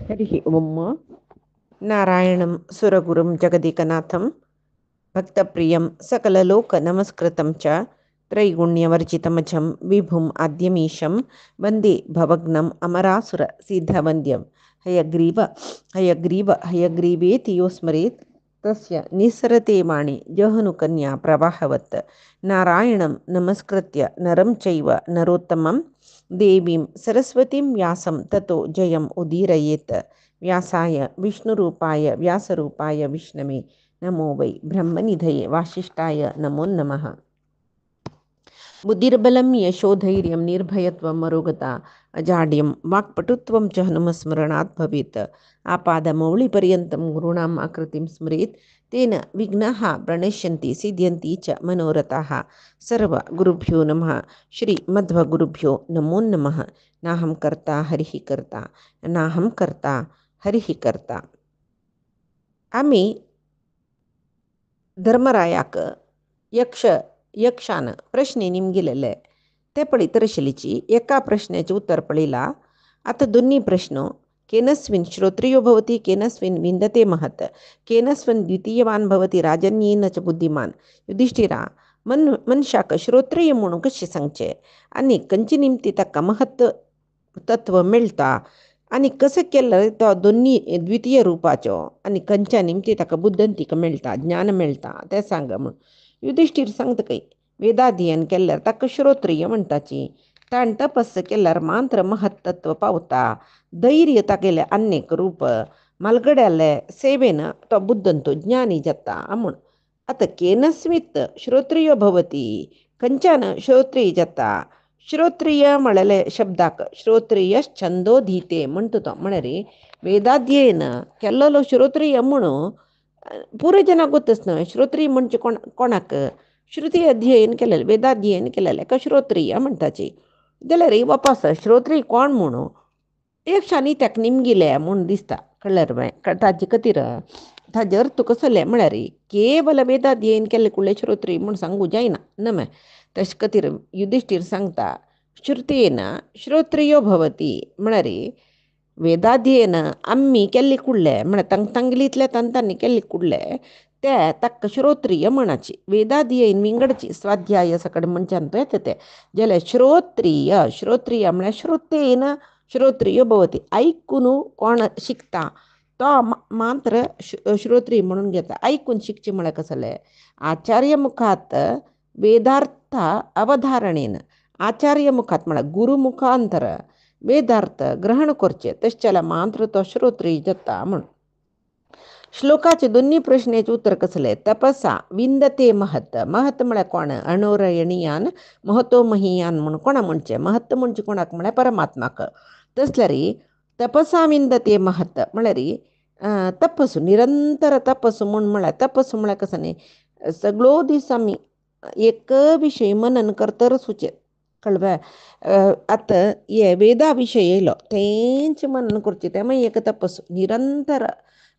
हरिः ओम्। नारायणं सुरगुरुं जगदेकनाथं भक्तप्रियं सकललोकनमस्कृतं च त्रैगुण्यवर्जितमजं विभुम् आद्यमीशं वन्दे भवग्नम् अमरासुरसिद्धवन्द्यं हयग्रीव हयग्रीव हयग्रीवेति यो स्मरेत् तस्य निस्सरते वाणी जहनुकन्या प्रवाहवत्। नारायणं नमस्कृत्य नरं चैव नरोत्तमं देवीं सरस्वतीं व्यासं ततो जयम् उदीरयेत्। व्यासाय विष्णुरूपाय व्यासरूपाय विष्णवे नमो वै ब्रह्मनिधये वासिष्ठाय नमो नमः। बुद्धिर्बलं यशोधैर्यं निर्भयत्वं मरोगता अजाड्यं वाक्पटुत्वं च हनुमस्मरणात् भवेत्। आपादमौलिपर्यन्तं गुरूणाम् आकृतिं स्मरेत् तेन विघ्नाः प्रणश्यन्ति सिद्ध्यन्ति च मनोरथाः। सर्वगुरुभ्यो नमः। श्रीमध्वगुरुभ्यो नमो नमः। नाहं कर्ता हरिः कर्ता नाहं कर्ता हरिः कर्ता. आम्ही धर्मरायाक यक्षानं प्रश्ने निमगिलेले ते पळी तरशिलीची एका प्रश्नाचे उत्तर पळीला. आता दोन्ही प्रश्न केनस्विन श्रोत्रियो भवति केनस्विन विंदते महत् केनस्विन द्वितीयवान भवति राजन्येन च बुद्धिमान. युधिष्ठिरा मनुष्याक श्रोत्रिय म्हणून कसे सांगचे आणि कंची निमती ताका महत् तत्व मिळता आणि कसं केलं तो दोन्ही द्वितीय रूपाचो आणि कंच्या निमती ताका बुद्धंतीक मिळता ज्ञान मिळता ते सांग म्हणून. युधिष्ठिर सांगता काही वेदाध्ययन केल्यार ताका श्रोत्रिय म्हणटाची. ताण तपस्स केल्यार मात्र महत्त्व पावता. धैर्य तागेले अनेक रूप मलगड्याले सेवेन तो बुद्धंतो ज्ञानी जाता म्हूण. आता केनस्मित श्रोत्रिय भवती खंच्यान श्रोत्रिय जाता. श्रोत्रिय म्हळेले शब्दाक श्रोत्रिय छंदोधीते म्हणतो तो म्हणे वेदाध्ययन केल्लो श्रोत्रिय म्हणून पुरे जनाक गोतच न्हय. श्रोत्रिय म्हणजे कोणाक श्रुती अध्ययन केलेले वेदाध्ययन केलेले का श्रोत्रिय म्हणटाची. जाल्यार वापस श्रोत्रिय कोण म्हणून यक्षांनी ताका निमगिले म्हूण दिसता. कळ्ळें ताजे खातीर ताजे अर्थ कसले म्हळ्यार केवल वेदाध्ययन केले कुळ्ळे श्रोत्रिय म्हूण सांगू जायना नमे. तशे खातीर युधिष्ठीर सांगता श्रुतेन श्रोत्रियो भवती म्हळ्यार वेदाध्ययन आम्ही केल्ले कुळ्ळे म्हळ्यार तांगलीतले तंतांनी केल्ले कुळ्ळे ते ताका श्रोत्रिय म्हणाची. वेदाध्ययन विंगडची स्वाध्याय सकड मनच्यान तो येता ते जाल्यार श्रोत्रिय म्हळ्यार श्रोतेन श्रोत्रिय भवती ऐकून कोण शिकता तो मात्र श्रोत्रिय म्हणून घेता. ऐकून शिकचे म्हळ्यार कसले आचार्य मुखात वेदार्थ अवधारणेन आचार्य मुखात म्हळ्यार गुरु मुखांतर वेदार्थ ग्रहण करचे तशें मात्र तो श्रोत्रिय जाता म्हणून. श्लोकाचे दोन्ही प्रश्नाचे उत्तर कसले तपसा विंदते महत्. महत् म्हळ्यार कोण अणोरणीयान महतो महीयान म्हणून कोणा म्हणचे महत्त म्हणजे कोणाक म्हळ्यार परमात्माक. तसल्यार तपसा विंदते महत् म्हळ्यार तपस्सू निरंतर तपस्सू म्हळ्यार तपस्सू म्हळ्यार कसं न्ही सगळो दीस आमी एक विशय मनन करतर सुचे. कळ्ळें. आतां हे वेदा विशय येयलो तेंच मनन करचें तें मागीर एक तपस्सू निरंतर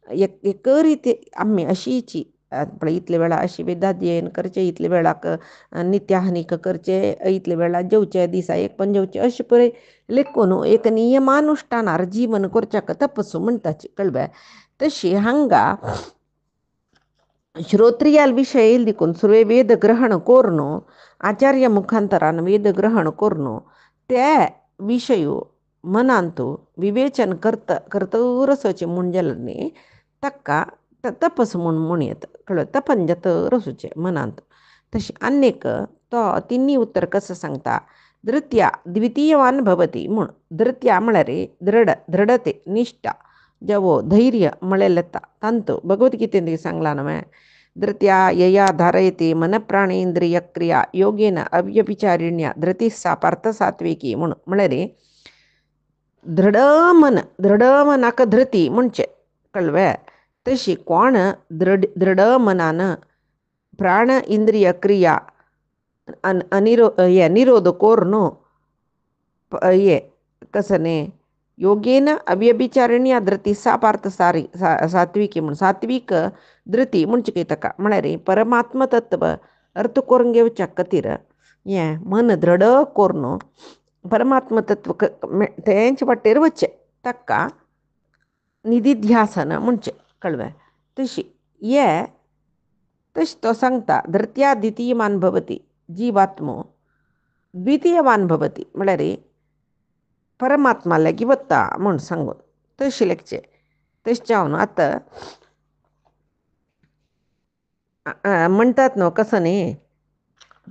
एक रिती आमी अशीची पळय इतले वेळा अशी वेदाध्ययन करचें इतले वेळाक नित्याहानीक करचें इतले वेळा जेवचें दिसा एक पण जेवचें अशें पळय लेखून एक नियमानुश्ठानार जीवन करच्याक तपस्सू म्हणटाची. कळ्ळें. तशी हांगा श्रोत्रियाल विषय येयले देखून सुरवे वेद ग्रहण कोरून आचार्य मुखांतरान वेद ग्रहण कोरून ते विशय मनांतू विवेचन करतर वचचें म्हूण जाल्यार न्ही ताका तपस म्हूण येता. कळ्ळें. तपन जातर वचचें मनांत. तशें आनीक तो तिनी उत्तर कसं सांगता धृत्या द्वितीयवान भवती म्हूण. धृत्या म्हळ्यार दृढते निष्ठा जवो धैर्य म्हळेलें तांतू भगवद्गीतेंत सांगला न्हय. धृत्या यया धारयते मनप्राणेंद्रिय क्रिया योगेन अव्यभिचारिण्या धृती सा पार्थ सात्विकी म्हणून. म्हळ्यार दृढ मनाक धृती म्हणचे. कळ्ळें. तशी कोण दृढ मनान प्राण इंद्रिय क्रिया निरोध कोरून ये कसं न्ही योगेन अव्यभिचारिण्या धृती सा पार्थ सात्विकी म्हणून. सात्विक धृती म्हणचे कितें ताका म्हळ्यार परमात्म तत्व अर्थ करून घेवच्या खातीर हें मन दृढ करून परमात्म तत्व तेंच वाटेर वचचें ताका निधिध्यासन म्हणजे कळवा तशी ये तश तो सांगता धृत्या द्वितीयमान भवती जीवात्मो द्वितीयवान भवती म्हळ्यार परमात्मा लागी वता म्हूण सांगून तशी लेखचे तशें जावन आतां म्हणटात न्हू कसं न्ही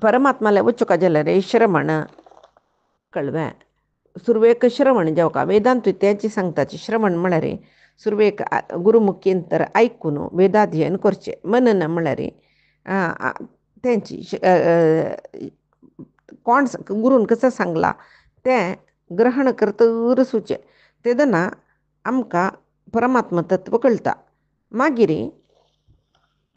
परमात्माला वचूंक जाल्यार श्रवण कळ्ळें सुरवेक श्रवण जावका वेदांत विद्याची सांगताचे श्रवण म्हळ्यार सुरवेक गुरुमुखीन तर आयकून वेदाध्ययन करचें मनन म्हळ्यार तेंची कोण गुरून कसं सांगला तें ग्रहण करतर सुचें तेदना आमकां परमात्म तत्व कळटा मागीर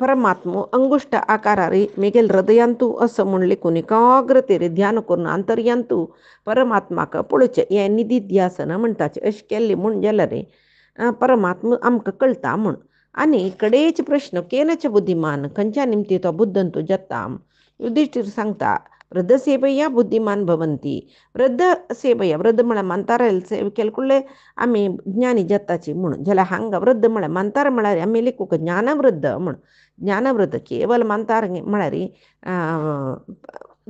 परमात्मो अंगुष्ट आकारारी मेगेल हृदयांतू असं म्हूण लेखून एकाग्रतेर ध्यान करून अंतर्यांतू परमात्माक पळोवचें हें निधिध्यासन म्हणटाचें अशें केल्लें म्हूण जाल्यार परमात्म आमकां कळटा म्हूण आनी कडेच प्रश्न केनच बुद्धिमान खंयच्या निमती तो बुद्धंतू जाता युधिष्ठीर सांगता वृद्ध सेवया बुद्धिमान भवंती वृद्ध सेवया वृद्ध म्हळ्यार मंतारा सेवे केले कुळ्ळे आमी ज्ञानी जाताची म्हूण जाल्यार हांगा वृद्ध म्हळ्यार मंतार म्हळ्यार आमी लेखूंक ज्ञानवृद्ध म्हूण ज्ञानवृद्ध केवल मंतार म्हळ्यार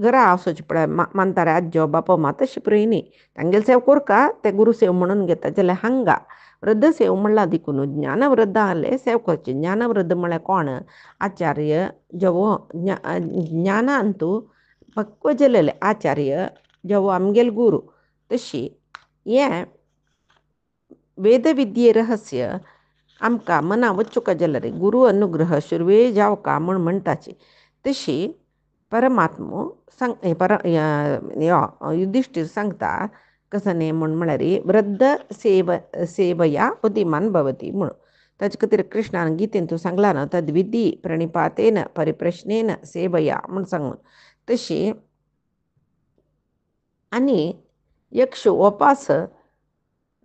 घरा आसोचें पळय मंतार आज्जो बापो मा तशें पळय न्ही तांगेले सेव कोरका ते गुरुसेव म्हणून घेता जाल्यार हांगा वृद्ध सेव म्हणला देखून ज्ञानवृद्ध आले सेव करचे ज्ञानवृद्ध म्हळ्यार कोण आचार्य जेवो ज्ञानांतू पक्व जालेले आचार्य जेवो आमगेल गुरू तशी हें वेदविद्ये रहस्य आमकां मना वचूंक जाल्यार गुरू अनुग्रह सुरवे जावका म्हूण म्हणटाची तशी परमात्मो युधिष्ठीर सांगता कसं न्ही म्हळ्यार वृद्ध सेवया बुद्धिमान भवती म्हूण ताचे खातीर कृष्णान गीतेन तूं सांगला न्हू तद्विधी प्रणिपातेन परिप्रश्नेन सेवया म्हूण सांगून तशी आनी यक्षो वपास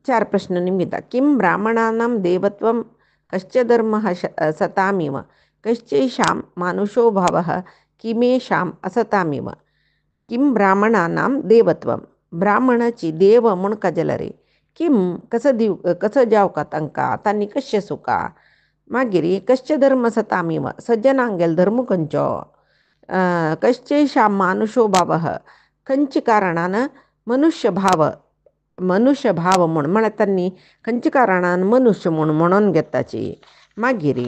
4 प्रश्न निमित्ता किं ब्राह्मणानां देवत्वं कश्च धर्मः सतामिव कश्चैषां मानुषो भावः किमेषां असतामिव किं ब्राह्मणानां देवत्वं ब्राह्मणाची देव म्हूण काजला किं कसं जावका तांकां तांणी कशें सुका मागीर कश्च धर्म सतामिव सज्जनांगेल धर्म खंयचो कश्चैषां मानुषो भावः खंयच्या कारणान मनुष्य भाव म्हूण म्हळ्यार तांणी खंयच्या कारणान मनुष्य म्हणून घेताची मागीर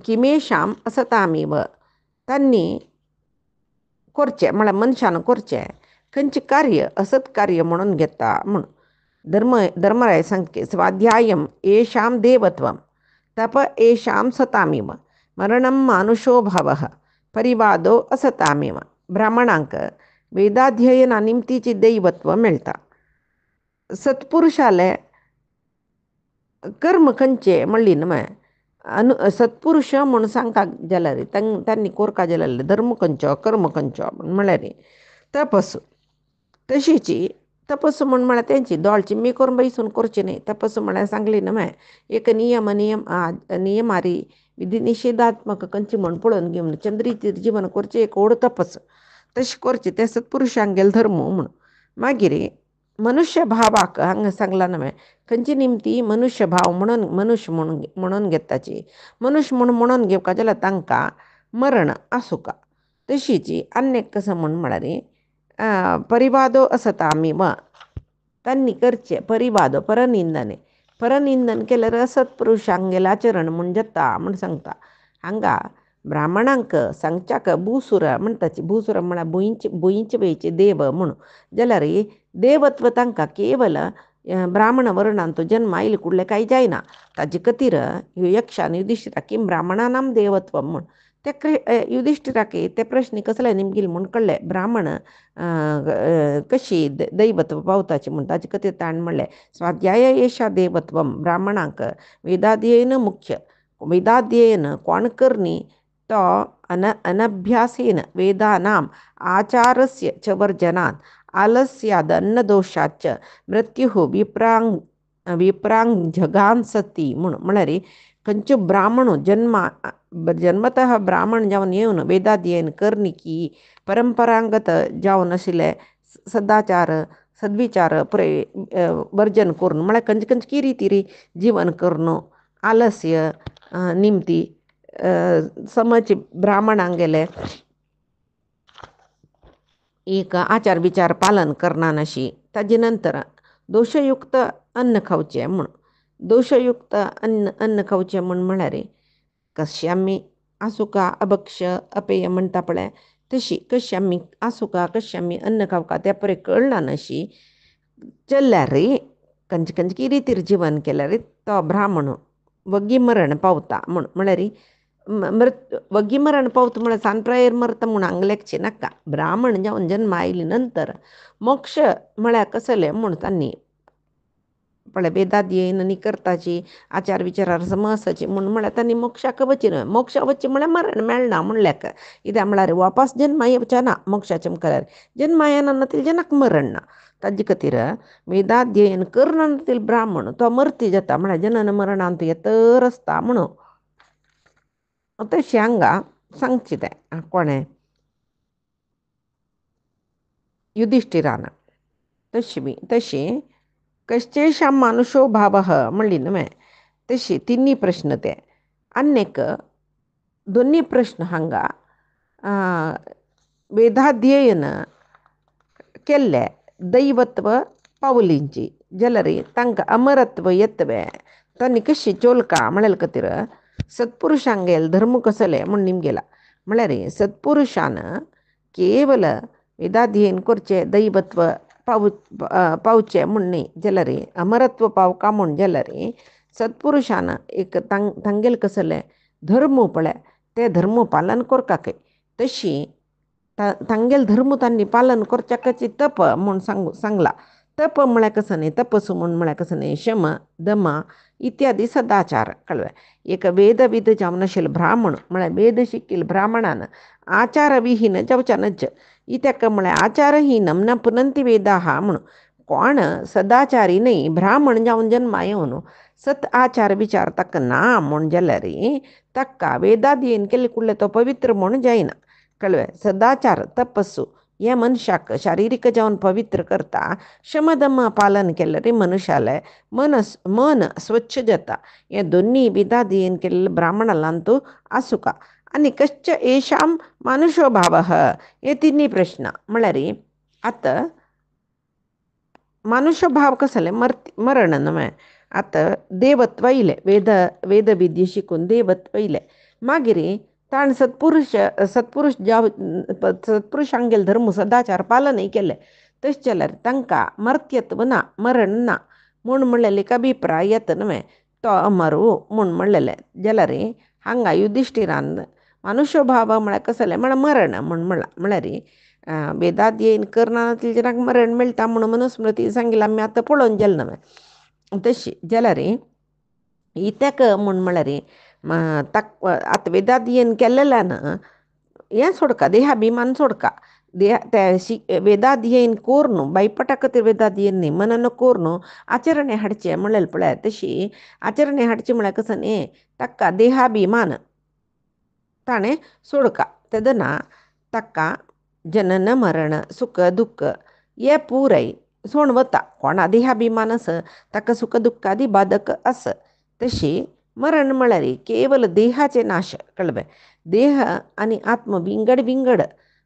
किमेषां असतामिव तांणी करचें म्हळ्यार मनशान करचें खंयचें कार्य असत कार्य म्हणून घेता म्हूण धर्मराय सांगके स्वाध्यायम येषां देवत्वं तप येषां सतामिव मरणं मानुषो भावः परिवादो असतामिव ब्राह्मणांक वेदाध्ययना निमतीची दैवत्व मेळटा सत्पुरुषाले कर्म खंयचे म्हणली न्हय सत्पुरुश म्हूण सांगता जाल्यार तांणी कोरका जाल्यार धर्म खंयचो कर्म खंयचो म्हळ्यार तपस्सू तशीची तपस्सू म्हळ्यार तेंची दोळची मी करून बैसून करची न्ही तपस्सू म्हळ्यार सांगली न्हय एक नियमारी विधी निषेधात्मक खंयची म्हण पळोवन घेवन चंद्रीचेर जीवन करचें एक व्हड तपस तशें करचें तें सत्पुरुशांगेल धर्म म्हूण मागीर मनुष्य भावाक हांगा सांगला न्हय खंयची निमती मनुष्य भाव मनुष्य म्हणून घेताची मनुष्य म्हणून घेवका जाल्यार तांकां मरण आसुका तशीची आनेक कसं म्हळ्यार परिवादो असतामिव तांणी करचें परिवादो परनिंदन केल्यार असत्पुरुशांगेल आचरण म्हूण जाता म्हूण सांगता हांगा ब्राह्मणांक सांगच्याक भुसूर म्हणटाची भुसूर म्हळ्यार भुंयचे वेचे देव म्हूण जाल्यार देवत्व तांकां केवल ब्राह्मण वर्णांत जन्म आयले कुडले कांय जायना ताजे खातीर यक्षान युधिष्ठिराक किं ब्राह्मणानां देवत्व म्हूण ते युधिष्ठिराक ते प्रश्न कसले निमगेल म्हूण कळ्ळे ब्राह्मण कशी दैवत्व पावताची म्हूण ताजे खातीर ताणें म्हणलें स्वाध्याय येशा देवत्वं ब्राह्मणांक वेदाध्ययन मुख्य वेदाध्ययन कोण करनी तो अनभ्यासेन वेदानाम् आचारस्य च वर्जनात् आलस्यादन्नदोषाच्च मृत्युः विप्रांग जगान सती म्हूण म्हळ्यार खंयच्यो ब्राह्मण जन्मतः ब्राह्मण जावन येवन वेदाध्ययन करनी की परंपरागत जावन आशिल्ले सदाचार सद्विचार वर्जन करून म्हळ्यार खंयचे खंयचे किरी तिरी जीवन करणं आलस्य निमती समज ब्राह्मणांक गेले एक आचार विचार पालन करना नशी ताजे नंतर दोशयुक्त अन्न खावचें म्हूण दोशयुक्त अन्न खावचें म्हळ्यार कशी आमी आसुका अभक्ष अपेय म्हणटा पळय तशी कशी आमी आसुका कशी आमी अन्न खावका त्या परे कळना नशी चल्ल्यार खंयचे खंयचे किरी तिर जिवन केल्यार तो ब्राह्मण वग्गी मरण पावता म्हळ्यार वग्गी मरण पावता म्हळ्यार सांप्रायर मरता म्हूण हांगा लेखचें नाका ब्राह्मण जावन जन्म आयले नंतर मोक्ष म्हळ्यार कसले म्हूण तांणी पळय वेदाध्ययन आनी करताची आचार विचारार समसाची म्हूण म्हळ्यार तांणी मोक्षाक वचचें न्हय मोक्ष वचचें म्हळ्यार मरण मेळना म्हूण लेख कित्याक म्हळ्यार वापस जन्म येवचें ना मोक्षाचें मुखार जन्म येना तेल जनाक मरण ना ताजे खातीर वेदाध्ययन करना तेल ब्राह्मण तो मर्ती जाता म्हळ्यार जनन मरणांत येतर आसता म्हणून तशें हांगा सांगचें तें कोणें युधिष्ठिरान तशी कश्चेषां मानुषो भावः म्हणली न्हय तशी तिन्नी प्रश्न ते आनीक दोन्ही प्रश्न हांगा वेदाध्ययन केल्ले दैवत्व पावलींची जाल्यार तांकां अमरत्व येतवे तांणी कशी चोलका म्हळ्यार खातीर सत्पुरुषांगेल धर्म कसले म्हूण निमगेला म्हळ्यार सत्पुरुशान केवल वेदाध्ययन करचें दैवत्व पावचें म्हूण न्ही जाल्यार अमरत्व पावका म्हूण जाल्यार सत्पुरुशान एक तांगेल कसले धर्म पळय ते धर्म पालन करपाक तशी तांगेल धर्म तांणी पालन करच्याकाची तप म्हूण सांगला तप म्हळ्यार कसं न्ही तपसू म्हूण म्हळ्यार कसं न्ही शम दमा इत्यादी सदाचार कळ्ळें एक वेदविद जावन आशिल्लो ब्राह्मण म्हळ्यार वेद शिकिल्लो ब्राह्मणान आचार विहीन जावचें नज इत्याक म्हळ्यार आचारहीनम न पुनंती वेदाहा म्हूण कोण सदाचारी न्ही ब्राह्मण जावन जन्मा येवन सत आचार विचार ताका ना म्हूण जाल्यार ताका वेदाध्ययन केले कुडले तो पवित्र म्हूण जायना कळ्ळें सदाचार तपस्सू हे मनशाक शारिरीक जावन पवित्र करता शमदम पालन केल्यार मनशाले मन स्वच्छ जाता हे दोन्ही वेदाध्ययन केल्ले ब्राह्मणांतू आसुका आनी कश्च येषां मानुषो भावः हे तिन्ही प्रश्न म्हळ्यार आतां मानुष्य भाव कसले मरण न्हय आतां देवत्व येयलें वेद विद्या शिकून देवत्व येयलें मागीर ताण सत्पुरुश सत्पुरुशांगेल धर्म सदाचार पालनय केले तशें जाल्यार तांकां मर्त्यत्व ना मरण ना म्हूण म्हणलेले एक अभिप्राय येता न्हय तो अमरू म्हूण म्हणलेले जाल्यार हांगा युधिष्ठिरान मनुष्य भाव म्हळ्यार कसले म्हळ्यार मरण म्हूण म्हळ्यार वेदाध्ययन करना जनाक मरण मेळटा म्हणून मनुस्मृती सांगिल्लें आमी आतां पळोवन गेले न्हय तशी जाल्यार इत्याक म्हूण म्हळ्यार आतां वेदाध्ययन केल्ल्यान हें सोडका देहाभिमान सोडका वेदाध्ययन कोरून बायपटा खातीर वेदाध्ययन न्ही मनन कोरून आचरणे हाडचें म्हणलें पळय तशी आचरणे हाडचें म्हळ्यार कसं न्ही ताका देहाभिमान ताणें सोडका तेदना ताका जनन मरण सुख दुख्ख हे पुराय सोड वता कोणा देहाभिमान आस ताका सुख दुख्खादी बाधक आस तशी मरण म्हळ्यार केवल देहाचे नाश कळ्ळें देह आनी आत्म विंगड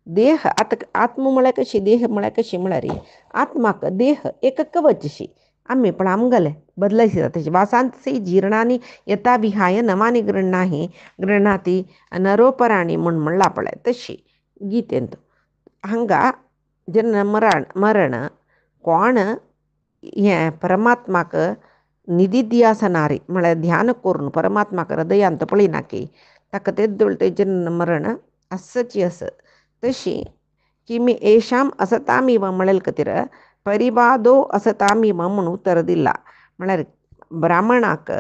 देह आत्म म्हळ्यार कशी देह म्हळ्यार कशी म्हळ्यार आत्माक देह एक कवचशी आमी पण आमगेले बदलायची तशी वासांतसी जीर्णानी यथा विहाय नवानी गृह्णाती नरोपराणी म्हूण म्हणला पळय तशी गीतेंत हांगा जन्म मरण कोण हें परमात्माक निधिध्यासनारी म्हळ्यार ध्यान करून परमात्माक हृदयांत पळयना की ताका ते जन्म मरण आसची आस तशी किमी येषां असतामिव म्हणले खातीर परिवादो असतामिव म्हूण उतर दिला म्हळ्यार ब्राह्मणाक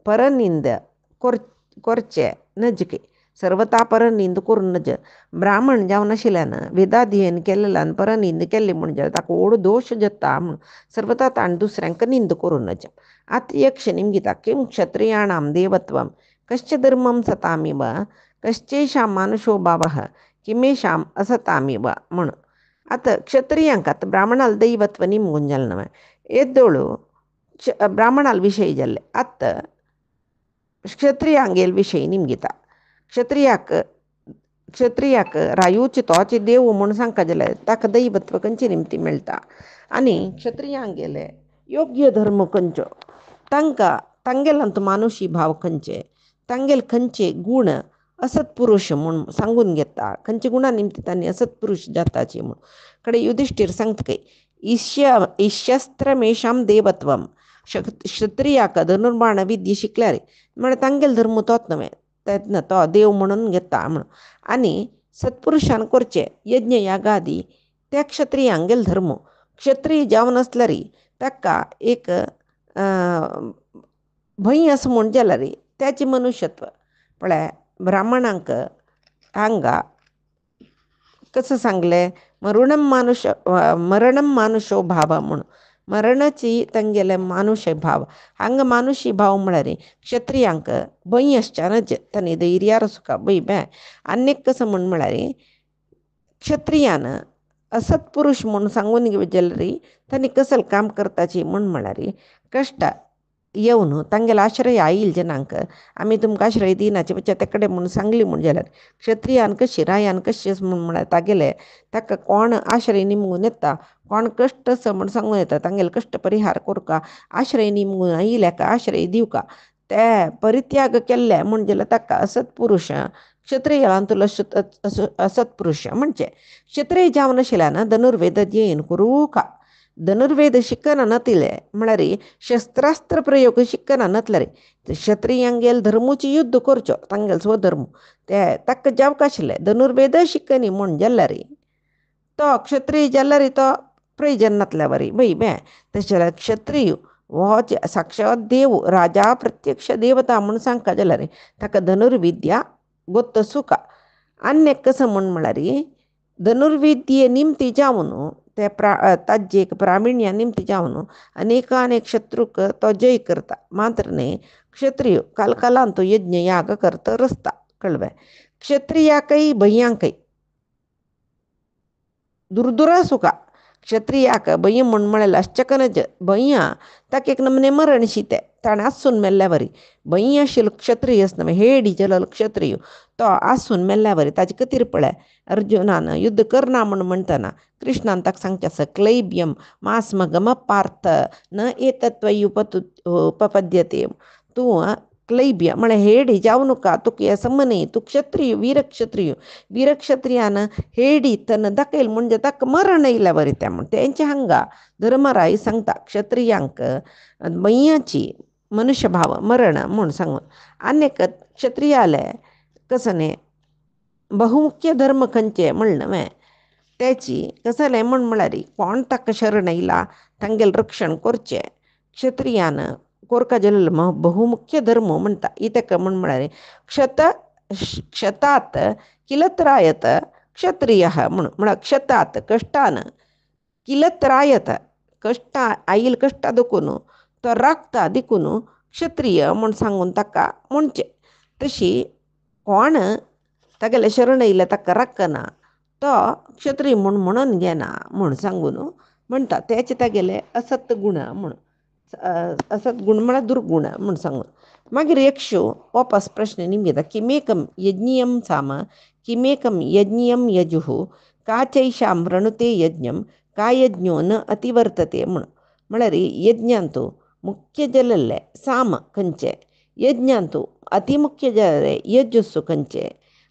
परनिंद करचें नज सर्वता परनिंद करून नज ब्राह्मण जावन आशिल्ल्यान वेदाध्ययन केल्ल्यान परनिंद केल्ली म्हणजे ताका व्हड दोश जाता म्हूण सर्वता ताण दुसऱ्यांक निंद करून नज आत्यक्ष निमगिता किं क्षत्रियाणां देवत्वं कश्च धर्मं सतामिव कश्चेषां मानुषो भावः किमेषां असतामिव म्हूण आतां क्षत्रियांक ब्राह्मणाल दैवत्व निमगून जालें न्हय येदोळू ब्राह्मणाल विशय जाल्ले आत्त क्षत्रियांगेल विशय निमगिता क्षत्रियाक रायूचे तोचे देव म्हूण सांगता जाल्यार ताका दैवत्व खंयचे निमती मेळटा आनी क्षत्रियांगेले योग्य धर्म खंयचो तांगेलांत मानुशी भाव खंयचे तांगेल खंयचे गुण असत्पुरुश म्हूण सांगून घेता खंयचे गुणा निमती तांणी असत्पुरुश जाताची म्हूण कडे युधिष्ठीर सांगता काय ईश्यस्त्रमेशाम देवत्वम क्षत्रियाक धनुर्बाण विद्या शिकल्यार म्हळ्यार तांगेल धर्म तोच न्हय तेन्ना तो देव म्हणून घेता म्हण आनी सत्पुरुशान करचे यज्ञ यागादी त्या क्षत्रियांगेल धर्म क्षत्रिय जावन आसल्यार ताका एक भंय असं म्हूण जाल्यार त्याचे मनुष्यत्व म्हळ्यार ब्राह्मणांक हांगा कसं सांगलें मरणम मानुषो भाव म्हूण मरणाची तांगेले मानुष्य भाव हांगा मानुशी भाव म्हळ्यार क्षत्रियांक भंय आसच्यानच तांणी धैर्यार सुका भंय आनीक कसं म्हूण म्हळ्यार क्षत्रियान असत्पुरुश म्हूण सांगून जाल्यार तांणी कसल काम करताची म्हूण म्हळ्यार कश्ट येवन तांगेलो आश्रय आईल जनांक आमी तुमकां आश्रय दिनाचे बच्चा ते कडेन म्हूण सांगली म्हूण जाल्यार क्षत्रियान कशी रायान कशी म्हूण म्हळ्यार तागेले ताका कोण आश्रय निमगून येता कोण कश्ट म्हूण सांगून येता तांगेले कश्ट परिहार करूं आश्रय निमगून आयिल्ल्याक आश्रय दिवका ते परित्याग केल्ले म्हूण जाल्यार ताका असत्पुरुश क्षत्रियांतलो असत्पुरुश म्हणजे क्षत्रिय जावन आशिल्ल्यान धनुर्वेद अध्ययन करूं का धनुर्वेद शिकना नातिले म्हळ्यार शस्त्रास्त्र प्रयोग शिकना नातल्यार क्षत्रियांगेल धर्मूची युद्ध करच्यो तांगेल स्वधर्म ते ताका जावका आशिल्ले धनुर्वेद शिकनी म्हूण जाल्यार तो क्षत्रिय जाल्यार तो प्रयोजन नातल्या बरी बे तशें जाल्यार क्षत्रिय हो साक्षात देव राजा प्रत्यक्ष देवता म्हूण सांगता जाल्यार ताका धनुर्विद्या गोत्त सुका आनी कसं म्हूण म्हळ्यार धनुर्विद्ये निमती जावन ते ताजे एक प्राविण्या निमती जावन अनेक शत्रूक तो जय करता मात्र न्ही क्षत्रिय कालकालांत यज्ञ याग करता रस्ता कळवे क्षत्रियाकय भयांकय दुर्दुरा सुका क्षत्रियाक भय म्हूण म्हळ्यार आश्चकनज भया ताका एक नमने मरण शिते ताणें आसून मेल्ल्या वरी भय आशिल्लो क्षत्रिय न्हय हेडी जालो क्षत्रिय तो आसून मेल्ल्या वरी ताची कतीर पळय अर्जुनान युद्ध करना म्हूण म्हणटना कृष्णान ताका सांगचें आसा क्लैब्यम मास्मगम पार्थ न एतत्वयी उपपद्यते तूं क्लैब्य म्हळ्यार हेडी जावं नका तुका हे समनी तूं क्षत्रिय वीर क्षत्रियान हेडी तन दाखयल म्हणजे ताका मरण येयल्या वरी त्या म्हण तेंचे हांगा धर्मराय सांगता क्षत्रियांक मैयाची मनुष्यभाव मरण म्हूण सांगून आनीक क्षत्रियाले कसं न्ही बहुमुख्य धर्म खंयचे म्हणलें त्याची कसलें म्हूण म्हळ्यार कोण ताका शरण येयला तांगेलें रक्षण करचें क्षत्रियान कोरका जाल्लो बहुमुख्य धर्म म्हणटा ताका म्हूण म्हळ्यार क्षतात किलत्रायत क्षत्रिय म्हण क्षतात कश्टान किलत्रायत कश्ट आईल कश्टा देखून तो राखता देखून क्षत्रिय म्हूण सांगून ताका म्हणचें तशी कोण तागेले शरण येयले ताका राखना तो क्षत्रिय म्हूण म्हणून घेना म्हूण सांगून म्हणटा तेचे तागेले असत गुण म्हूण असत गुण म्हळ्यार दुर्गुण म्हूण सांगून मागीर एकशो वापस प्रश्न निमगेता किमेकम यज्ञियम साम किमेकम यज्ञियम यजुः का चैषां वृणुते यज्ञम का यज्ञो न अतिवर्तते म्हळ्यार यज्ञांतू मुख्य जाल्ले साम खंयचे यज्ञांतू अतिमुख्य जाल्ले यजुस्सु खंयचे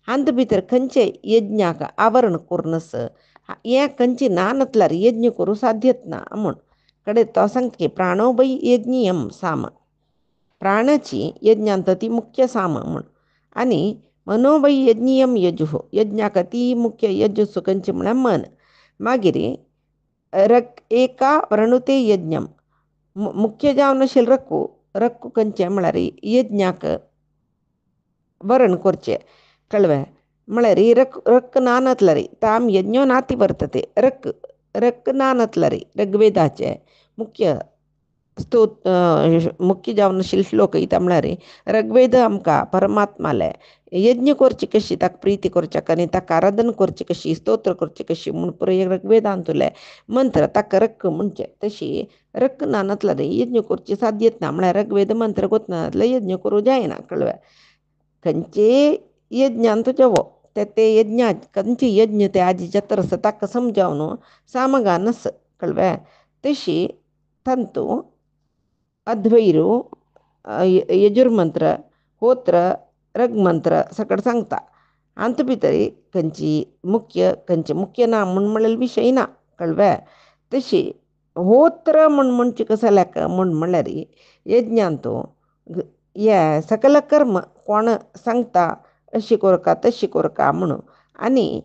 अंत भितर खंयचे यज्ञाक आवरण करूनस हें खंयची ना नातल्यार यज्ञ करूं साध्यत ना म्हूण कडेन तो सांगता प्राणो वै यज्ञियम साम प्राणाची यज्ञांत ती मुख्य साम म्हूण आनी मनो वै यज्ञियम यजुः यज्ञाक ती मुख्य यजुस्सु खंयचे म्हळ्यार मन मागीर एका वृणुते यज्ञम मुख्य जावन आशिल्लो रक्कू खंयचे म्हळ्यार यज्ञाक वरण करचें कळ्ळें म्हळ्यार रक्क ना नातल्यार ताम यज्ञो नाती वर्तते रक्क ना नातल्यार ऋग्वेदाचे मुख्य मुख्य जावनाशिल्ले श्लोक इता म्हळ्यार ऋग्वेद आमकां परमात्माले यज्ञ करची कशी, ताका प्रिती करच्या आनी ताका आराधना करची कशी, स्तोत्र करची कशी म्हूण पुराय ऋग्वेदांतले मंत्र ताका रक्क म्हणचे. तशी रक्क ना नसल्यार यज्ञ करची साध्यत ना. म्हळ्यार ऋग्वेद मंत्र गोतना जाल्यार यज्ञ करूं जायना. कळ्ळें? खंयचे यज्ञान तुजेवो ते यज्ञ खंयचे यज्ञ ते आजी जत्र आसा ताका समजावन सामगानस. कळ्ळें? तशी ತಂತು अध्वैरू यजुर्मंत्र होत्र रगमंत्र सकट सांगता. अंत भितरी खंयचे मुख्य ना म्हळ्यार विशय ना. कळ्ळें? तशी होत्र म्हणचे कसं म्हणल्यार यज्ञांतू हे सकल कर्म कोण सांगता अशी करका तशी करका म्हणून आनी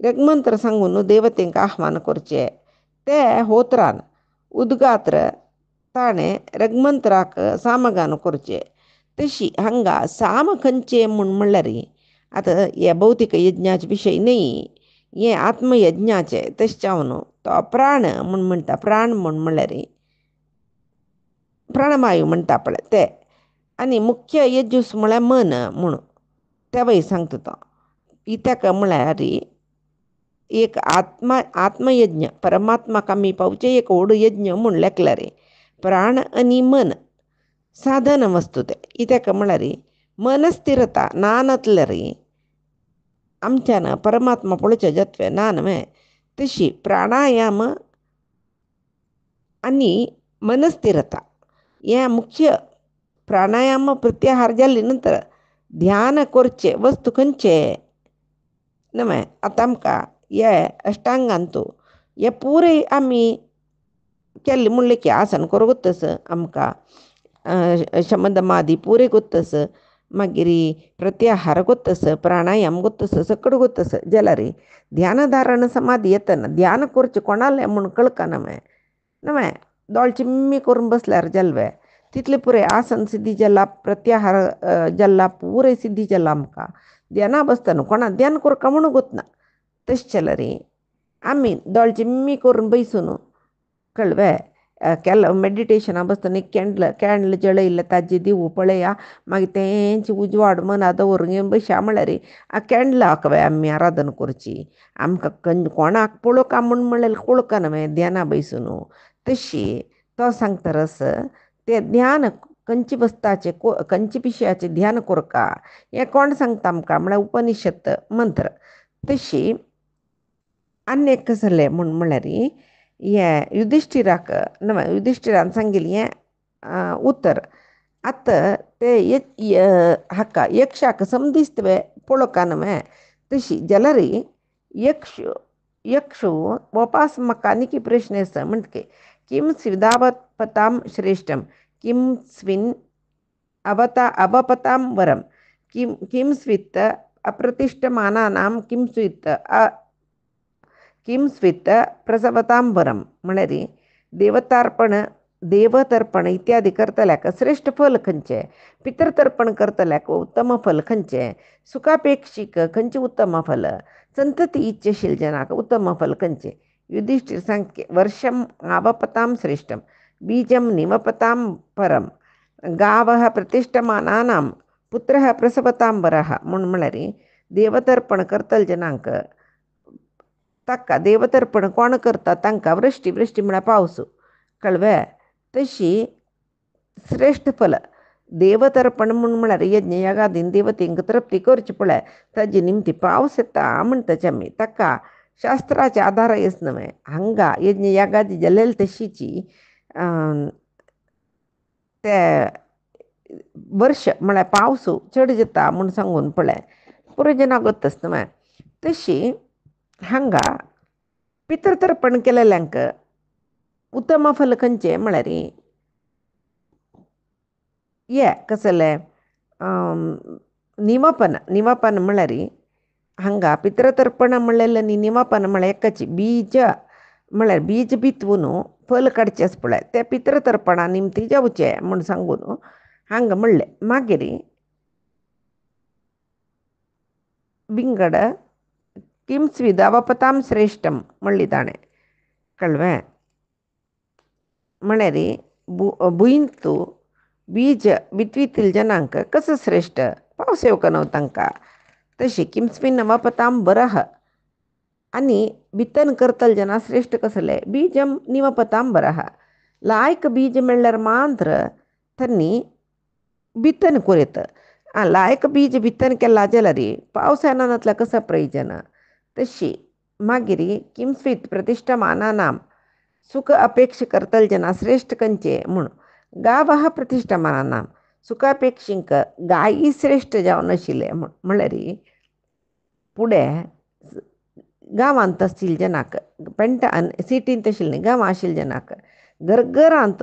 रगमंत्र सांगून देवतेंक आह्वान करचें. ते होत्रान उद्गात्र ताणें रगमंत्राक सामगान करचें. तशी हांगा साम खंयचे म्हणल्यार आतां हे भौतीक यज्ञाचे विशय न्ही, हे आत्मयज्ञाचे. तशें जावन तो प्राण म्हणटा. प्राण म्हणल्यार प्राणवायू म्हणटा पळय ते. आनी मुख्य यजूस म्हळ्यार मन म्हणून त्या वय सांगता तो. इत्याक म्हळ्यार एक आत्मयज्ञ परमात्माक आमी पावचे एक व्हड यज्ञ म्हूण लेखल्यार प्राण आनी मन साधन वस्तू ते. इत्याक म्हळ्यार मन स्थिरता ना नसल्यार आमच्यान परमात्मा पळोवचें जत्वे ना न्हय. तशी प्राणायाम आनी मनस्थिरता हें मुख्य. प्राणायाम प्रत्याहार जाले नंतर ध्यान करचें वस्तू खंयचे न्हय. आतां आमकां हे अष्टांगांतू हे पुरे आमी केल्ले म्हणलें की आसन करूं गोत्तस आमकां शमदमादी पुरे गोत्तस, मागीर प्रत्याहार गोत्तस, प्राणायाम गोत्तस, सकट गोत्तस जाल्यार ध्यान धारण समाधी येतना ध्यान करचें कोणालें म्हूण कळका न्हय. दोळ चिम्मी करून बसल्यार जाल्ले तितले पुरे आसन सिद्धी जाला, प्रत्याहार जाला, पुरे सिद्धी जाला. आमकां ध्याना बसतना कोणा ध्यान करका म्हणून गोतना. तशें जाल्यार आमी दोळ चिम्मी करून बैसून कळ्ळें केल्लो मेडिटेशना बसतना एक कॅन्डल जळयल्ले ताजी दिवो पळया, मागीर तेंची उजवाड मना दवरून घेवन बसया म्हळ्यार आ कॅन्डलाक आमी आराधना करची. आमकां कोणाक पळोवका म्हणल्यार कळका न्हय ध्याना बैसून. तशी तो सांगता रस ते ध्यान खंयचे वस्ताचे खंयचे विशयाचे ध्यान करका हें कोण सांगता आमकां म्हळ्यार उपनिशद मंत्र. तशी आनी एक कसलें म्हणल्यार हें युधिष्ठिरान सांगिल्लें हें उतर. आतां ते हाका यक्षाक समदिस्तवे पळोवका न्हय. तशी जाल्यार यक्षू वपास म्हाका आनीक प्रश्न आसा म्हणटकी किम स्विदावपतां श्रेष्ठम किम स्विन अवपतां वरम किम स्वित् अप्रतिष्ठमानानां किम स्वित् प्रसवतां वरम. म्हळ्यार देवतर्पण इत्यादी करतल्याक श्रेष्ठ फल खंयचें, पितृतर्पण करतल्याक उत्तम फल खंयचें, सुखापेक्षीक खंयचें उत्तम फल, संतती इच्छशील जनाक उत्तम फल खंयचें. युधिष्ठिर सांगके वर्षम आवपतां श्रेष्ठम बीजम निवपतां परम गावः प्रतिष्ठमानानां पुत्रः प्रसवतां वरः म्हळ्यार देवतर्पण करतल जनांक ताका देवतर्पण कोण करता तांकां वृश्टी म्हळ्यार पावस. कळ्ळें? तशी श्रेष्ठ फल देवतर्पण म्हळ्यार यज्ञ यागादीन देवतेंक तृप्ती करची पळय ताजे निमती पावस येता म्हणटाचे आमी. ताका शास्त्राचे आधार न्हय. हांगा यज्ञ यागादी जालेली तशीची ते वर्ष म्हळ्यार पावस चड जाता म्हूण सांगून पळय पुरो जना गोत्तस न्हय. तशी हांगा पितृतर्पण केलेल्यांक उत्तम फल खंयचें म्हळ्यार हे कसलें निवापन म्हळ्यार हांगा पितृतर्पण म्हणलेलें न्ही निवापन म्हळ्यार एकाची बीज म्हळ्यार बीज बितवून फल काडचें आसा पळय तें पितृतर्पणा निमती जावचें म्हूण सांगून हांगा म्हणलें. मागीर विंगड किम स्विदावपतां श्रेष्ठम म्हणली ताणें. कळ्ळें? म्हळ्यार भुंयतू बीज बित्वीतील जनांक कसं श्रेष्ठ पावस येवका न्हू तांकां तशी किमस्मिन नवपतां बरह आणि बितन करतल जना श्रेष्ठ कसले बीजम निवपतां बरह लायक बीज म्हणल्यार मात्र थन्नी बितन कोरेत लायक बीज बितन केला जाल्यार पावस येनातल्या कसं प्रयोजन तशी मागिरी किमस्वीत प्रतिष्ठमानानां सुख अपेक्ष करतल जना श्रेष्ठ कंचे म्हूण गावः प्रतिष्ठमानानां सुखापेक्षींक गायी श्रेष्ठ जावन आशिल्ले म्हळ्यार फुडें गांवांत आशिल्ल्या जनाक पेंटान सिटींत आशिल्लें न्ही गांवां आशिल्ल्या जनाक घरघरांत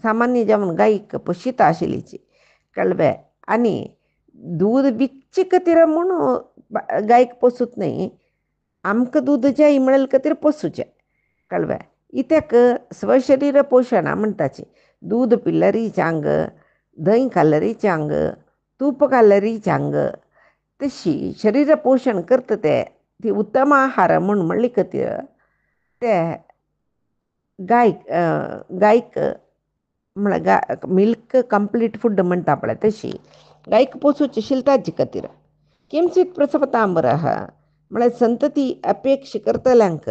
सामान्य जावन गायीक पोशिता आशिल्लीची कळ्ळें आनी दूद विकचे खातीर म्हूण गायक पोसूत न्ही आमकां दूद जाय म्हणले खातीर पोसूचें कळ्ळें इत्याक स्वशरीर पोशण म्हणटाची दूद पिल्यारी चांग दही खाल्ल्यारी चांग तूप खाल्ल्यारी चांग तशी शरीर पोशण करता ते ती उत्तम आहार म्हूण म्हणले खातीर ते गायक म्हळ्यार मिल्क कंप्लीट फूड म्हणटा पळय तशी गायक पोसूची शिलताची खातीर किंचित प्रसवतां बरह म्हळ्यार संतती अपेक्ष करतल्यांक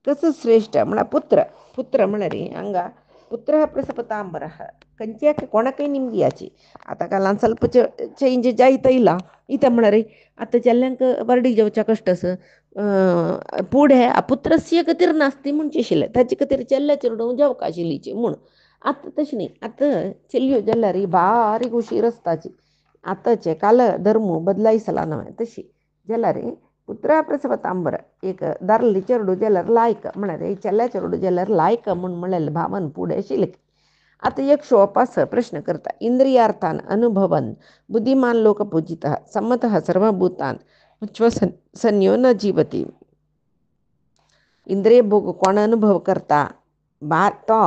कसं श्रेष्ठ म्हळ्यार पुत्र म्हळ्यार हांगा पुत्र प्रसवतां बरह खंयच्याक कोणाकय निमगियाची आतां कालान ಸ್ವಲ್ಪ चेंज जायत येयला इतं म्हळ्यार आतां चेल्ल्यांक बर्डीक जेवच्या कश्ट आसा पुढे पुत्रस्य खातीर नास्ती म्हणचे आशिल्लें ताचे खातीर चेल्ल्या चेडूं जेवका आशिल्लीची म्हूण आतां तशें न्ही आतां चेल्यो जाल्यार बारीक उशी रस्ताची आतांचे काल धर्म बदलायसला नवें तशी जाल्यार पुत्रा प्रसवतां बरह एक दारली चेडूं जाल्यार लायक म्हळ्यार चेल्ल्या चेडूं जाल्यार लायक म्हूण म्हणलेलें भावन फुडें आशिल्लें आतां एक शोपास प्रश्न करता इंद्रियार्थान अनुभवन बुद्धिमान लोक पूजितः सम्मतः सर्वभूतान संयो न जीवती इंद्रिय भोग कोण अनुभव करता तो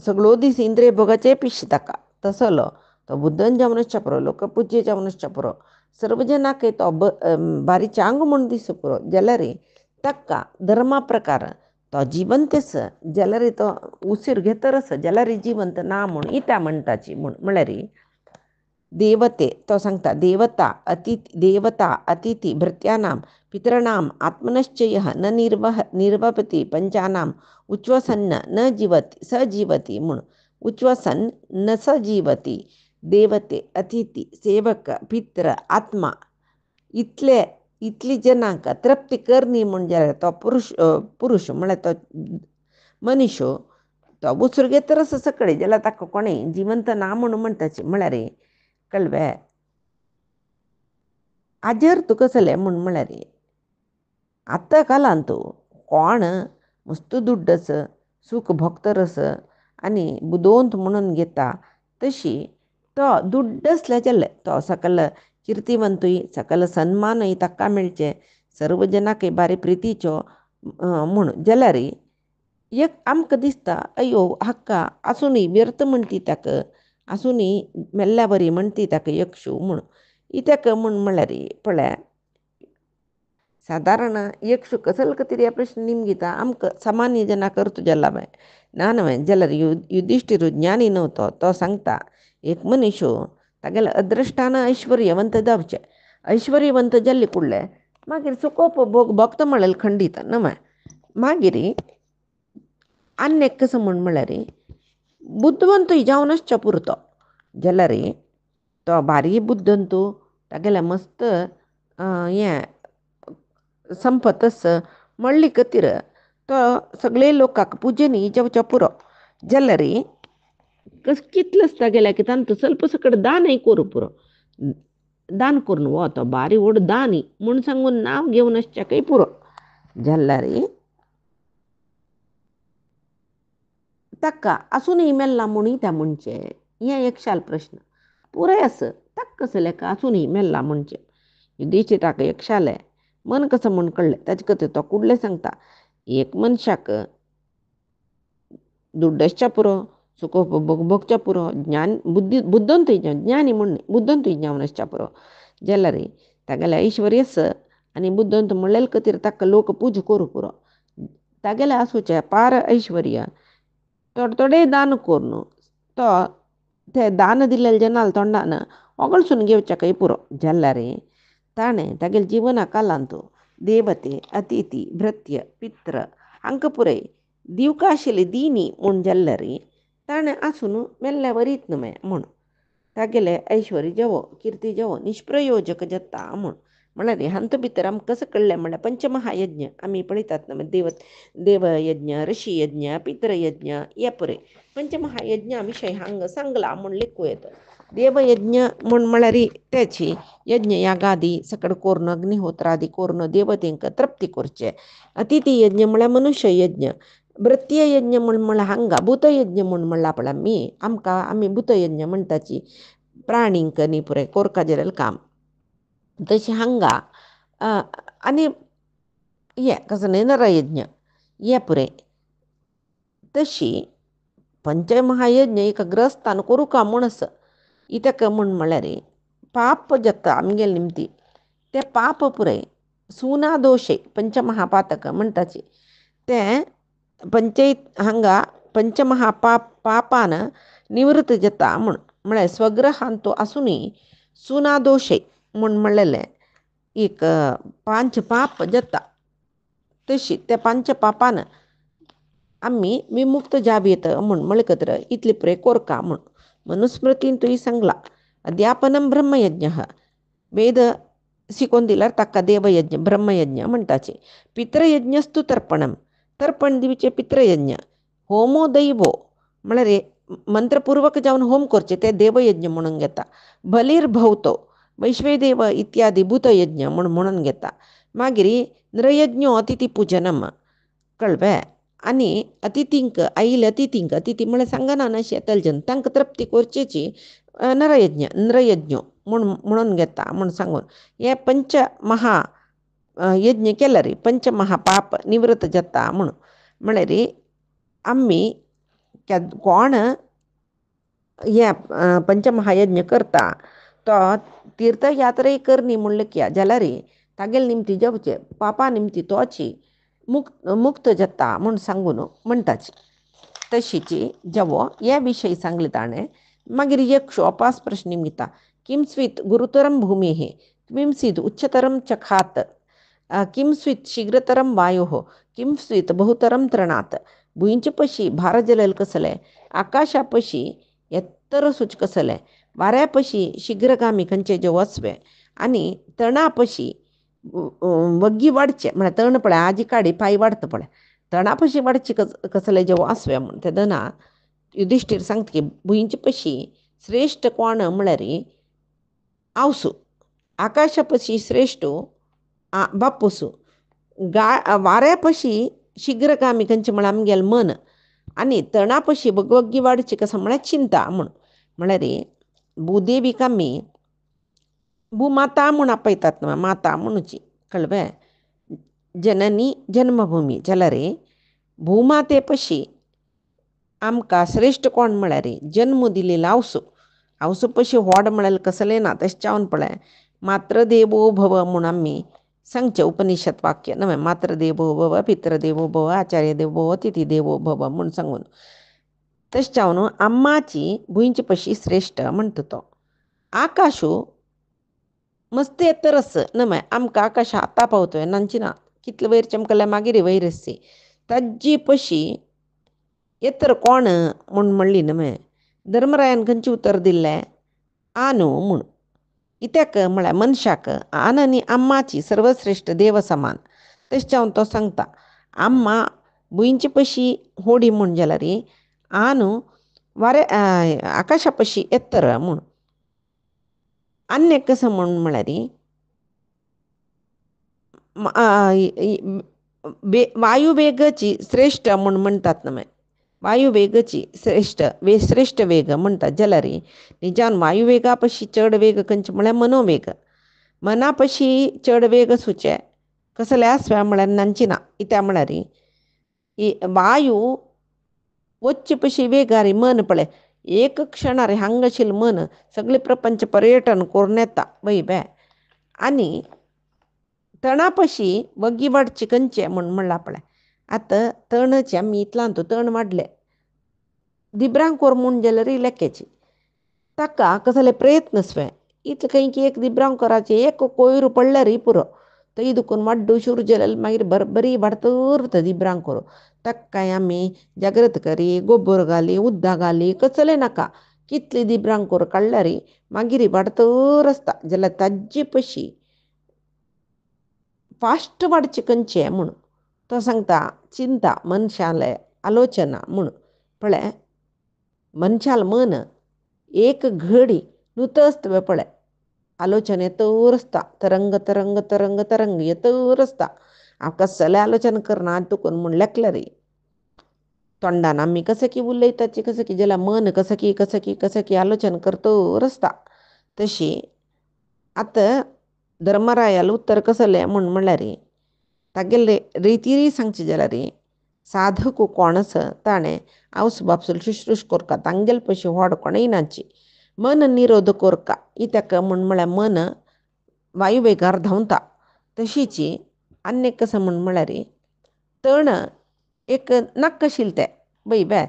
सगळो दीस इंद्रिय भोगाचे पिशी ताका तसलो तो बुद्धन जावनच पुरो लोकपूज्य जावनच पुरो सर्व जनाक तो बारी चांग म्हूण दिस पुरो जाल्यार ताका धर्मा प्रकार तो जिवंत आसा जाल्यार तो उसीर घेतर आसा जाल्यार जिवंत ना म्हूण इत्या म्हणटाची म्हळ्यार देवते तो सांगता देवता अतिथी भृत्यानां पितॄणाम् आत्मनश्चयः न निर्वपति पंचानाम् उच्वसन्न न जीवति स जीवति म्हूण उच्वसन न स जीवति देवते अतिथी सेवक पित्र आत्मा इतली जनांक तृप्ती करनी म्हूण जाल्यार तो पुरुश म्हळ्यार तो मनीसो तो उसर घेतर आसा सकळी जाल्यार ताका कोणें जिवंत ना म्हूण म्हणटाची म्हळ्यार कळ्ळें हाजेर तुका कसलें म्हूण म्हळ्यार आतां कालांत कोण मस्त दुड्ड आसा सूख भोगतर आसा आनी बुदोवंत म्हणून घेता तशी तो दुड्ड आसल्या जाल्यार तो सकल किर्तिवंतूय सकल सन्मानूय ताका मेळचे सर्व जनाक बारी प्रितीच्यो म्हूण जाल्यार एक आमकां दिसता अयो हक्का आसुनी व्यर्थ म्हणटी ताका आसुनी मेल्ल्या बरी म्हणटी ताका यक्षू म्हूण इत्याक म्हूण म्हळ्यार पळय सादारण यक्षू कसलो खातीर ह्या प्रश्न निमगिता आमकां सामान्य जनाक अर्थ जाला ना नवें जाल्यार युधिष्ठीर ज्ञानी नव्हतो तो सांगता एक मनीसो तागेले अदृश्टान ऐश्वर्यवंत जावचें ऐश्वर्यवंत जाल्ले कुडले मागीर सुखोप भोग भोगता म्हळ्यार खंडीत नवें मागीर आनी एक कसो म्हूण म्हळ्यार बुद्धवंतूय जावनच पुरतो जाल्यार तो भारी बुद्धंतू तागेलें मस्त हें संपत आसा म्हणली खातीर तो सगळे लोकांक पुजनी जेवचो पुरो जाल्यार कितलेंच तागेल्या की तांतू ಸ್ವಲ್ಪ सकट दानय करूं पुरो दान करून वो तो बारी व्हड दानी म्हूण सांगून नांव घेवन आसचें पुरो जाल्यार ताका आसुनूय मेल्ला म्हणूय त्या म्हणचे हें एक शाल प्रश्न पुराय आसा ताका कसलें का आसुनूय मेल्ला म्हणचे युधिष्ठीर ताका एक शालें मन कसं म्हूण कळ्ळें ताचे खातीर तो कुडलें सांगता एक मनशाक दुड्डच्या पुरो सुखोपभोग भोगच्या पुरो ज्ञान बुद्धंतूय ज्ञानी म्हण बुद्धंतूय जावनच्या पुरो जाल्यार तागेलें ऐश्वर्य आसा आनी बुद्धंत म्हणलेले खातीर ताका लोक पूज करूं पुरो तागेलें आसूचें पार ऐश्वर्य थोडे दान करून तो ते दान दिल्लेल्या जनाल तोंडान ओगळसून घेवचें काही पुरो जाल्यार ताणें तागेले जिवना कालांत देवते अतिथी भृत्य पित्र हांकां पुरय दिवका आशिल्ली दिनी म्हूण जाल्यार ताणें आसून मेल्ल्या वरीत न्हय म्हूण तागेले ऐश्वर्य जेवो किर्ती जेवो निष्प्रयोजक जाता म्हळ्यार हांत भितर आमकां कसं कळ्ळें म्हळ्यार पंचमहायज्ञ आमी पळयतात न्हय देवयज्ञ ऋषियज्ञ पितृयज्ञ हे पुरय पंचमहायज्ञा विशय हांगा सांगला म्हूण लेखूं येता. देवयज्ञ म्हळ्यार तेची यज्ञ यागादी सकड कोरून अग्निहोत्रादी कोरून देवतेंक तृप्ती करचे. अतिथी यज्ञ म्हळ्यार मनुष्य यज्ञ. भृत्य यज्ञ म्हळ्यार हांगा भूतयज्ञ म्हणला पळय आमी भूतयज्ञ म्हणटाची प्राणींक न्ही पुरय कोरका जाल्यार काम तशें हांगा आनी हे कसो न्हय नरयज्ञ हे पुरय तशी पंचमहायज्ञ एका ग्रस्तान करूं का म्हूण आसा कित्याक म्हळ्यार पाप जाता आमगेले निमती ते पाप पुरय सुना दोशे पंचमहापातक म्हणटाचे ते हांगा पंचमहापापान निवृत्त जाता म्हळ्यार स्वग्रहांत आसुनूय सुना दोशे म्हणलेले एक 5 पाप जाता तशी त्या 5 पापान आमी विमुक्त जाबीत म्हणकत्र इतले पुरय कोरका मनुस्मृतीन तुवें सांगला अध्यापनम ब्रह्मयज्ञ वेद शिकोवन दिल्यार ताका देवयज्ञ ब्रह्मयज्ञ म्हणटाचे. पितृयज्ञस्तु तर्पण दिवचे पितृयज्ञ. होमो दैवो म्हळ्यार मंत्रपूर्वक जावन होम करचे ते देवयज्ञ म्हणून घेता. बलिर्भवतो वैश्वेदेव इत्यादी भूतयज्ञ म्हणून घेता. मागीर नृयज्ञो अतिथी पूजनम कळ्ळें. आनी अतिथींक आयिल्ल्या अतिथी म्हळ्यार सांगना शेतलजन तांकां तृप्ती करचेची नृयज्ञ म्हणून घेता म्हूण सांगून हे पंचमहा यज्ञ केल्यार पंचमहापाप निवृत्त जाता म्हळ्यार आमी कोण हे पंचमहायज्ञ करता तो तीर्थयात्रे करनी म्हणलें जाल्यार तागेले निमती जेवचे पापा निमती तोची मुक्त जाता म्हूण सांगून म्हणटाची. तशीची जेवो हे विशय सांगले ताणें. मागीर एक शोपास प्रश्न निमिता किम स्वीत गुरुतरम भूमेः किम स्वीत उच्चतरम चखात किम स्वीत शीघ्रतरम वायोः किम स्वीत बहुतरम तृणात. भुंयचे पशी भार जलल कसले आकाशा पशी एत्तर सुच कसले वाऱ्या पशी शीघ्रगामी खंयचे जे वचवे आनी तणा पशी वग्गी वाडचे म्हळ्यार तण पळय आजी काडी पांय वाडता पळय तणा पशी वाडचे कसले जे आसवे म्हूण ते दना युधिश्टीर सांगता की भुंयचे पशी श्रेश्ठ कोण म्हळ्यार आवसू आकाशा पशी श्रेश्ठ बापूसू वाऱ्या पशी शीघ्रगामी खंयचे म्हळ्यार आमगेलें मन आनी तणा पशी वग्गी वाडची कसो म्हळ्यार चिंता म्हळ्यार भूदेवीक आमी भूमाता म्हूण आपयतात न्हय माता म्हणूची कळ्ळें. जननी जन्मभूमी जाल्यार भूमाते पशी आमकां श्रेश्ठ कोण म्हळ्यार जन्म दिलेलो आवसू पशी व्हड म्हळ्यार कसलें ना तशें जावन पळय मातृदेवो भव म्हूण आमी सांगचे उपनिशद वाक्य न्हय मातृदेवो भव पितृदेवो भव आचार्य देवो भव अतिथी देवो भव म्हूण सांगून तशें जावन अम्माची भुंयचे पशी श्रेश्ठ म्हणटा तो. आकाशू मस्त येतरस न्हय आमकां आकाश आतां पावतोय नांची ना कितले वयर चमकल्या मागीर वयर आसची ताजी पशी येतर कोण म्हूण म्हणली न्हय. धर्मरायान खंयचें उतर दिल्लें आनू म्हूण कित्याक म्हळ्यार मनशाक आन आनी अम्माची सर्वश्रेश्ठ देव समान. तशें जावन तो सांगता अम्मा भुंयचे पशी होडी म्हूण जाल्यार आनू आकाशा पशी येत्तर म्हूण अन्य कसं म्हळ्यार वायुवेगाची श्रेश्ठ म्हूण म्हणटात न्हय वायुवेगाची श्रेश्ठ वेग म्हणटात जाल्यार निजान वायुवेगा पशी चड वेग खंयचे म्हळ्यार मनोवेग. मना पशी चड वेग सुचे कसले आसवे म्हळ्यार नांची ना कित्याक म्हळ्यार वायू वच्चे पशी वेगार मन पळय एक क्षणार हांगा आशिल्लें मन सगळे प्रपंच पर्यटन करून येता वय बे आनी तणा पशी वग्गी वाडची खंयचे म्हूण म्हणलां पळय आतां तणचे आमी इतलांत तण वाडले दिब्रांकोर म्हूण जाल्यार लेक्याची ताका कसले प्रयत्न स्वे इतले खंय की एक दिब्रांकोराचे एक कोयर पडल्यार पुरो थंय दुखून वाड्डू शूर जाल्यार मागीर बरी वाडतर तो दिब्रांकोर ताका काय आमी जागृत करी गोबर घाली उद्दां घाली कसले नाका कितली दिब्रांकोर काडल्यार मागीर वाडतर आसता जाल्यार ताजे पशी फास्ट वाडचे खंयचे म्हूण तो सांगता चिंता मनशाले आलोचना म्हूण पळय मनशाल मन एक घडी नुतस्तवे पळय आलोचना येतर आसता तरंग तरंग तरंग तरंग येतर आसता हांव कसले आलोचना करना तुकून म्हूण लेखल्यार तोंडान आमी कशें की उलयताची कशें की जाल्यार मन कशें की आलोचना करतर आसता तशी आतां धर्मरायाल उत्तर कसलें म्हूण म्हणल्यार तागेले रिती सांगचे जाल्यार साधक कोण आसा ताणें आवस बापसूल शुश्रूश कोरता तांगेल पयशे व्हड कोणय नाची मन निरोध कोरका ही ताका म्हळ्यार मन वायुवेगार धांवता तशीची आनी एक कसं म्हळ्यार तण एक नाक आशिल्लें तें बय बाय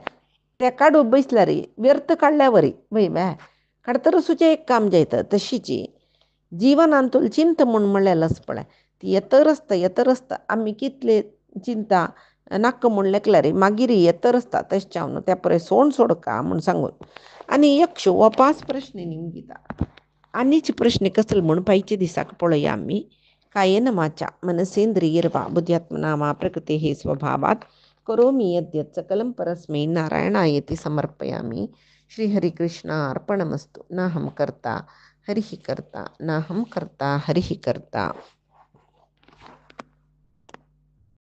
तें काडू बसल्यार व्यर्थ काडल्या वरी बय बाय काडतर सुचें एक काम जायता तशीची जिवनांत तुला चिंत म्हूण म्हणलेलें आसा पळय ती येतर आसता आमी कितले चिंता नाका म्हूण लेखल्यार मागीर येतर आसता तशें हांव न्हू त्या परे सोडका म्हूण सांगून आनी एकशे वा 5 प्रश्न निमगिता आनीचे प्रश्न कसले म्हूण पायचे दिसाक पळोवया आमी कायेन वाचा मनसेंद्रियर्वा बुद्ध्यात्मना वा प्रकृतेः स्वभावात् करोमि यद्यत् सकलं परस्मै नारायणायेति समर्पयामि श्रीहरिकृष्णार्पणमस्तु नाहं कर्ता हरिः कर्ता नाहं कर्ता हरिः कर्ता